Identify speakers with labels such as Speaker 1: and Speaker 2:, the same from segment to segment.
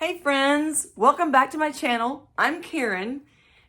Speaker 1: Hey friends, welcome back to my channel. I'm Karen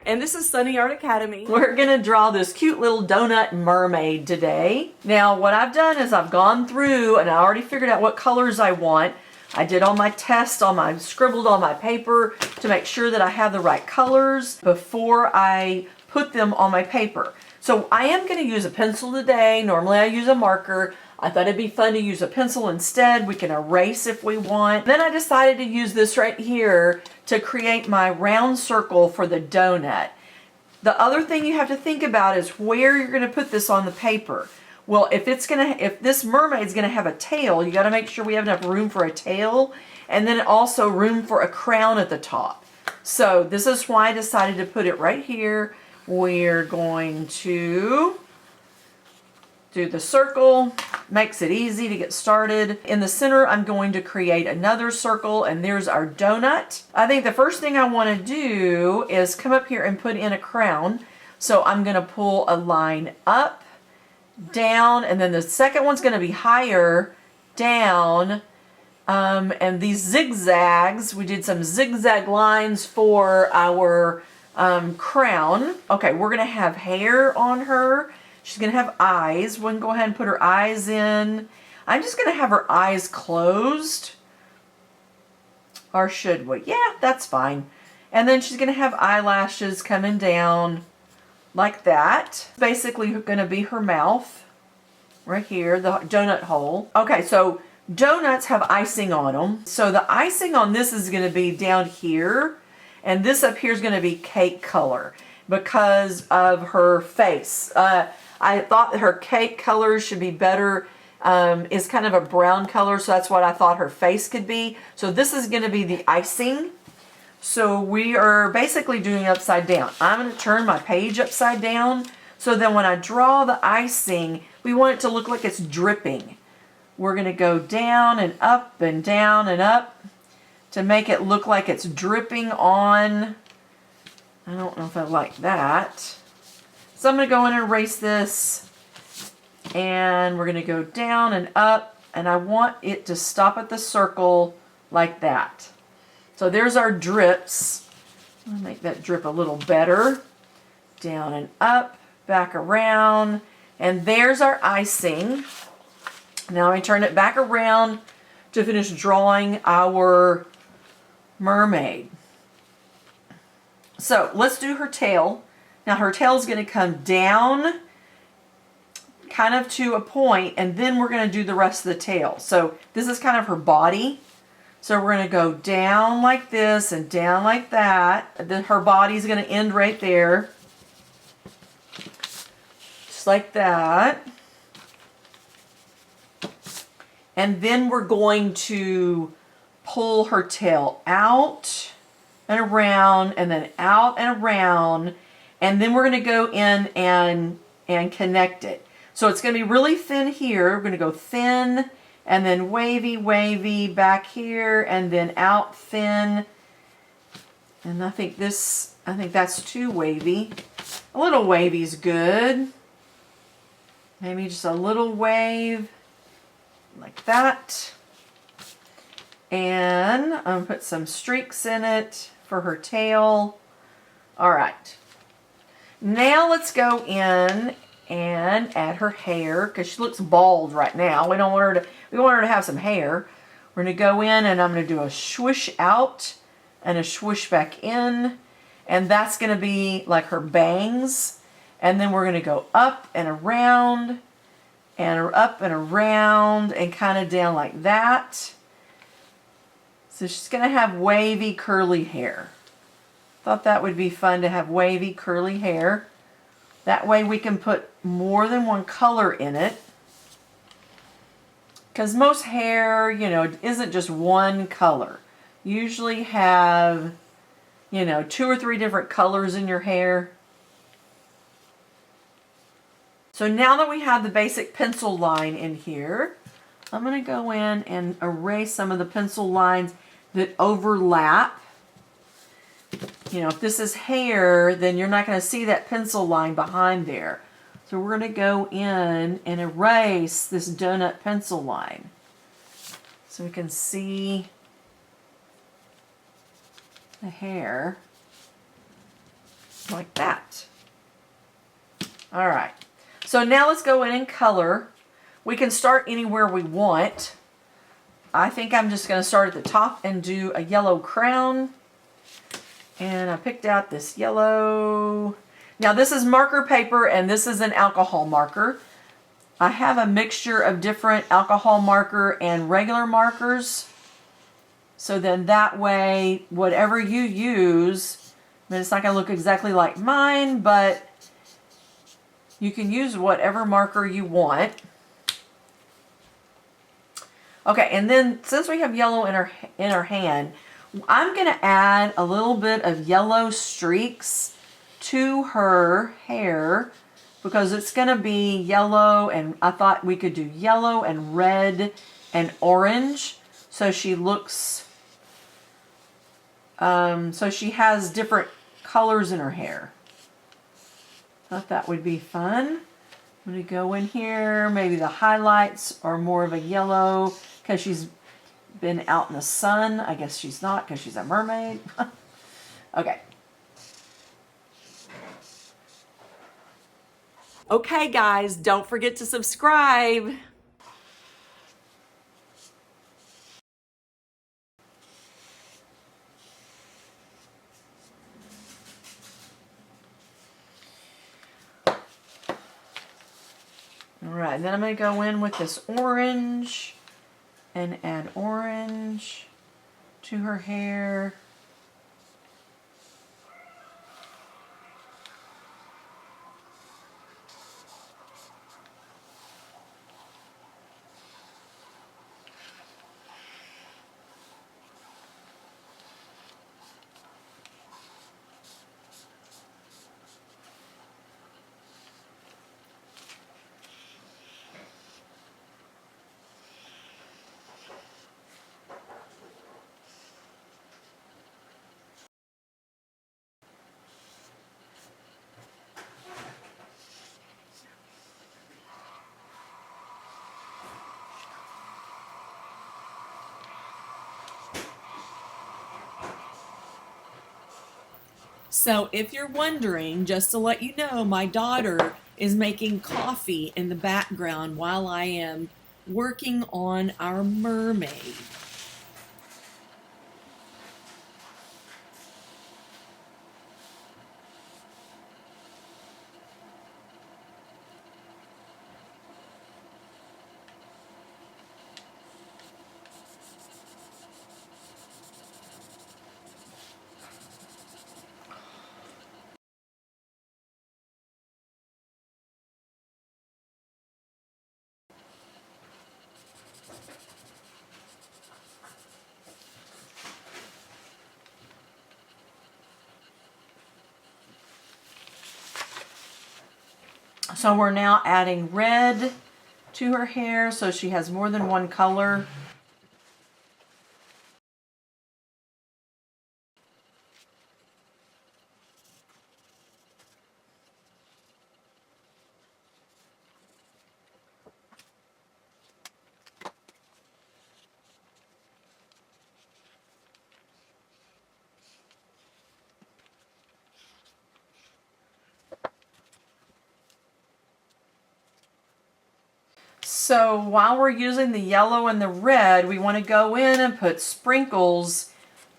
Speaker 1: and this is Sunny Art Academy. We're gonna draw this cute little donut mermaid today. Now what I've done is I've gone through and I already figured out what colors I want. I did all my tests scribbled on my paper to make sure that I have the right colors before I put them on my paper. So I am gonna use a pencil today. Normally I use a marker. I thought it'd be fun to use a pencil instead. We can erase if we want. Then I decided to use this right here to create my round circle for the donut. The other thing you have to think about is where you're gonna put this on the paper. Well, if this mermaid's gonna have a tail, you gotta make sure we have enough room for a tail and then also room for a crown at the top. So this is why I decided to put it right here. We're going to do the circle, makes it easy to get started. In the center, I'm going to create another circle, and there's our donut. I think the first thing I want to do is come up here and put in a crown. So I'm going to pull a line up, down, and then the second one's going to be higher, down, and these zigzags, we did some zigzag lines for our crown. Okay, we're going to have hair on her. She's going to have eyes. We can go ahead and put her eyes in. I'm just going to have her eyes closed. Or should we? Yeah, that's fine. And then she's going to have eyelashes coming down like that. Basically going to be her mouth right here, the donut hole. Okay, so donuts have icing on them. So the icing on this is going to be down here. And this up here is going to be cake color because of her face. I thought that her cake color should be better, is kind of a brown color, so that's what I thought her face could be. So this is going to be the icing. So we are basically doing upside down. I'm going to turn my page upside down, so then when I draw the icing, we want it to look like it's dripping. We're going to go down and up and down and up to make it look like it's dripping on. I don't know if I like that. So I'm going to go in and erase this, and we're going to go down and up, and I want it to stop at the circle like that. So there's our drips. I'll make that drip a little better. Down and up, back around, and there's our icing. Now I turn it back around to finish drawing our mermaid. So let's do her tail. Now her tail is going to come down kind of to a point, and then we're going to do the rest of the tail. So this is kind of her body. So we're going to go down like this and down like that. And then her body's going to end right there. Just like that. And then we're going to pull her tail out and around, and then out and around. And then we're going to go in and connect it. So it's going to be really thin here. We're going to go thin and then wavy, wavy back here and then out thin. And I think that's too wavy. A little wavy's good. Maybe just a little wave like that. And I'm going to put some streaks in it for her tail. All right. Now let's go in and add her hair because she looks bald right now. We want her to have some hair. We're going to go in and I'm going to do a swoosh out and a swoosh back in, and that's going to be like her bangs. And then we're going to go up and around and up and around and kind of down like that. So she's going to have wavy curly hair. Thought that would be fun to have wavy curly hair. That way we can put more than one color in it. Because most hair, isn't just one color. You usually have, 2 or 3 different colors in your hair. So now that we have the basic pencil line in here, I'm going to go in and erase some of the pencil lines that overlap. If this is hair, then you're not going to see that pencil line behind there. So we're going to go in and erase this donut pencil line. So we can see the hair like that. All right, so now let's go in and color. We can start anywhere we want. I think I'm just going to start at the top and do a yellow crown. And I picked out this yellow. Now this is marker paper and this is an alcohol marker. I have a mixture of different alcohol marker and regular markers. So then that way, whatever you use, I mean, it's not going to look exactly like mine, but you can use whatever marker you want. Okay, and then since we have yellow in our hand, I'm going to add a little bit of yellow streaks to her hair because it's going to be yellow, and I thought we could do yellow and red and orange so she looks, so she has different colors in her hair. Thought that would be fun. I'm going to go in here, maybe the highlights are more of a yellow because she's been out in the sun. I guess she's not because she's a mermaid. Okay. Okay, guys, don't forget to subscribe. All right, then I'm going to go in with this orange and add orange to her hair. So if you're wondering, just to let you know, my daughter is making coffee in the background while I am working on our mermaid. So we're now adding red to her hair so she has more than one color. So while we're using the yellow and the red, we want to go in and put sprinkles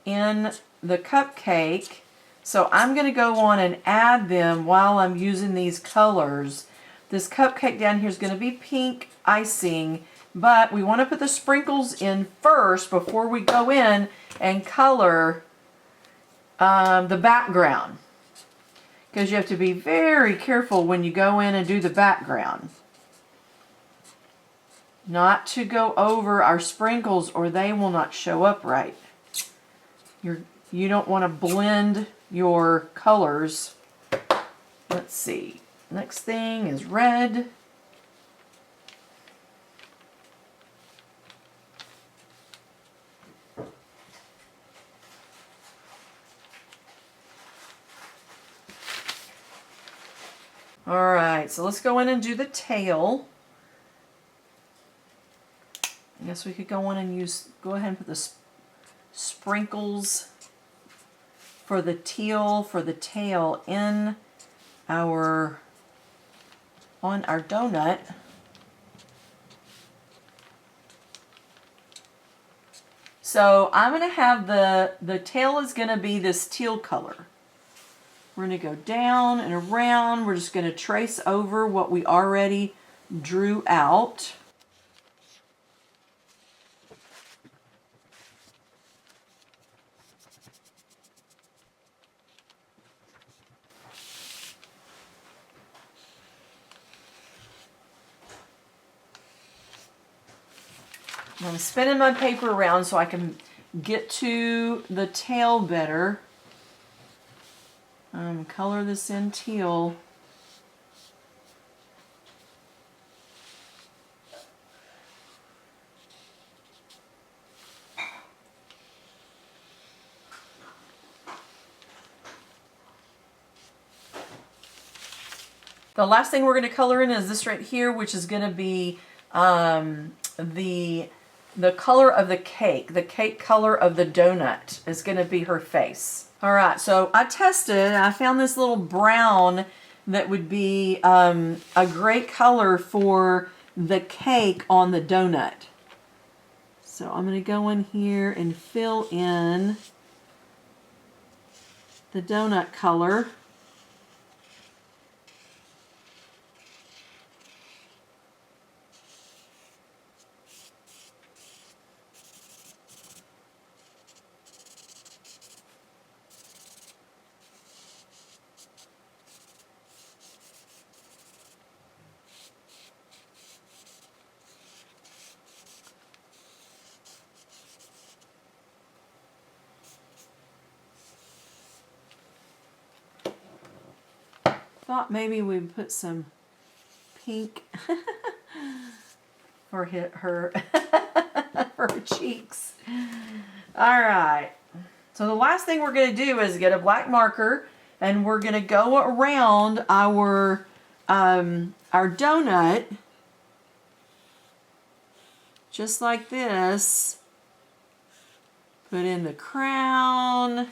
Speaker 1: in the cupcake. So I'm going to go on and add them while I'm using these colors. This cupcake down here is going to be pink icing, but we want to put the sprinkles in first before we go in and color the background. Because you have to be very careful when you go in and do the background. Not to go over our sprinkles or they will not show up right. You don't want to blend your colors. Let's see. Next thing is red. All right, so let's go in and do the tail. I guess we could go on and go ahead and put the sprinkles for the teal for the tail on our donut. So I'm going to have the tail is going to be this teal color. We're going to go down and around. We're just going to trace over what we already drew out. I'm spinning my paper around so I can get to the tail better. Color this in teal. The last thing we're going to color in is this right here, which is going to be the color of the cake color of the donut is going to be her face. All right, so I tested, I found this little brown that would be a great color for the cake on the donut. So I'm going to go in here and fill in the donut color. Thought maybe we'd put some pink for her for her cheeks. All right. So the last thing we're going to do is get a black marker, and we're going to go around our donut just like this. Put in the crown.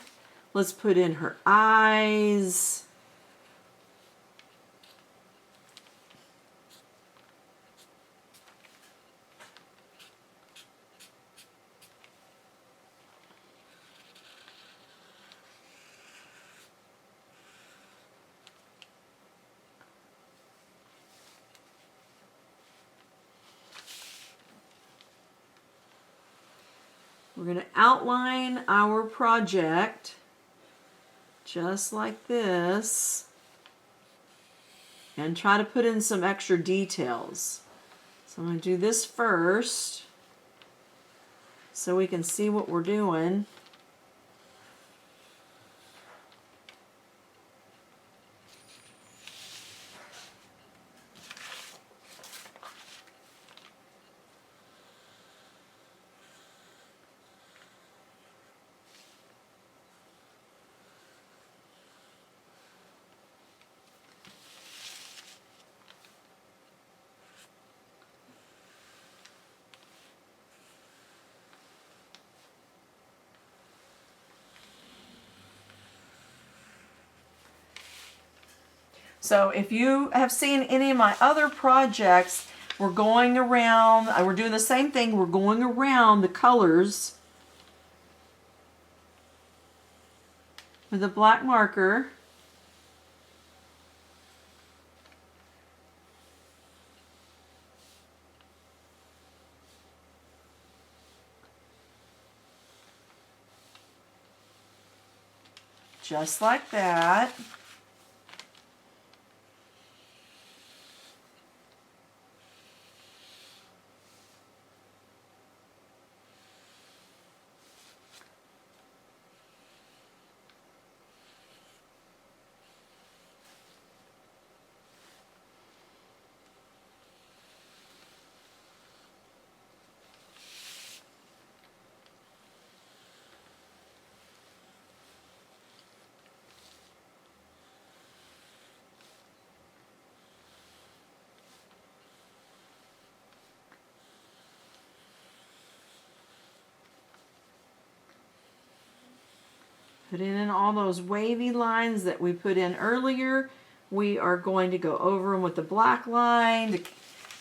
Speaker 1: Let's put in her eyes. We're going to outline our project just like this and try to put in some extra details. So I'm going to do this first so we can see what we're doing. So if you have seen any of my other projects, we're going around, we're doing the same thing, we're going around the colors with a black marker. Just like that. Putting in all those wavy lines that we put in earlier. We are going to go over them with the black line.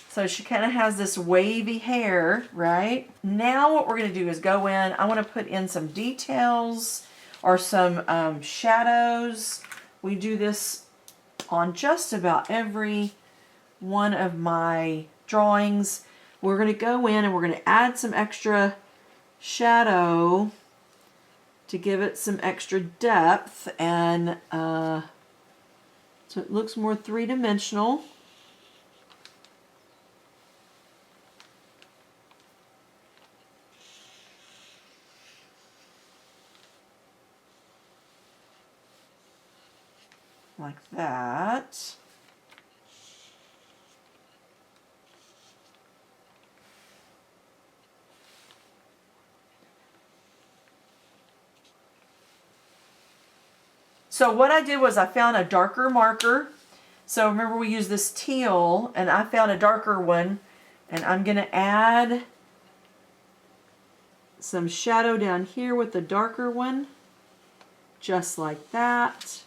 Speaker 1: So she kind of has this wavy hair, right? Now what we're going to do is go in. I want to put in some details or some shadows. We do this on just about every one of my drawings. We're going to go in and we're going to add some extra shadow to give it some extra depth, and so it looks more three-dimensional. Like that. So what I did was I found a darker marker. So remember we used this teal, and I found a darker one, and I'm going to add some shadow down here with the darker one, just like that.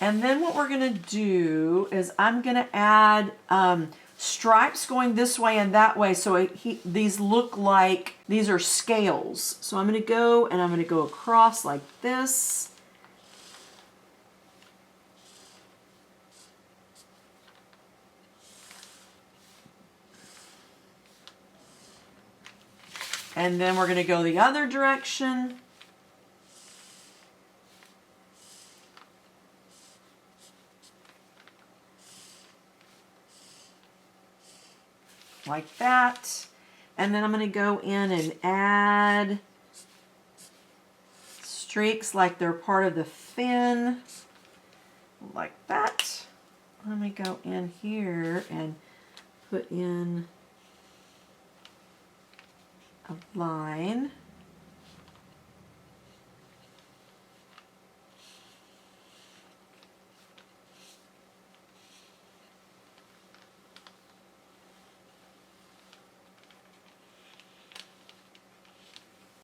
Speaker 1: And then what we're going to do is I'm going to add stripes going this way and that way, so these look like these are scales. So I'm going to go and I'm going to go across like this. And then we're going to go the other direction. Like that. And then I'm going to go in and add streaks like they're part of the fin. Like that. Let me go in here and put in a line.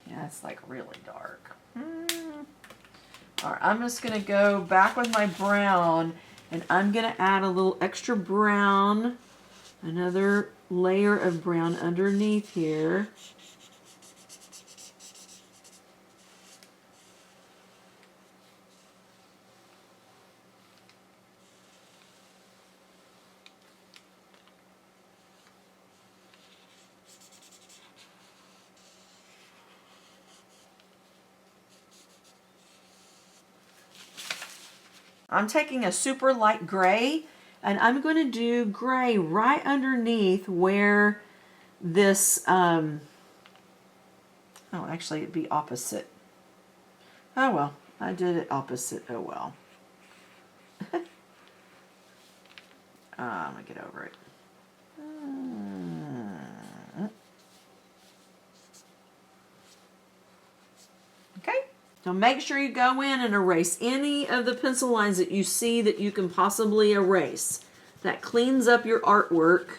Speaker 1: Yeah, it's like really dark. All right, I'm just gonna go back with my brown, and I'm gonna add a little extra brown, another layer of brown underneath here. I'm taking a super light gray, and I'm going to do gray right underneath where this, oh, actually it'd be opposite. Oh well, I did it opposite, oh well. I'm going to get over it. Okay. So make sure you go in and erase any of the pencil lines that you see that you can possibly erase. That cleans up your artwork.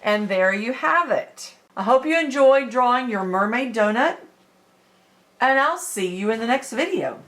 Speaker 1: And there you have it. I hope you enjoyed drawing your mermaid donut, and I'll see you in the next video.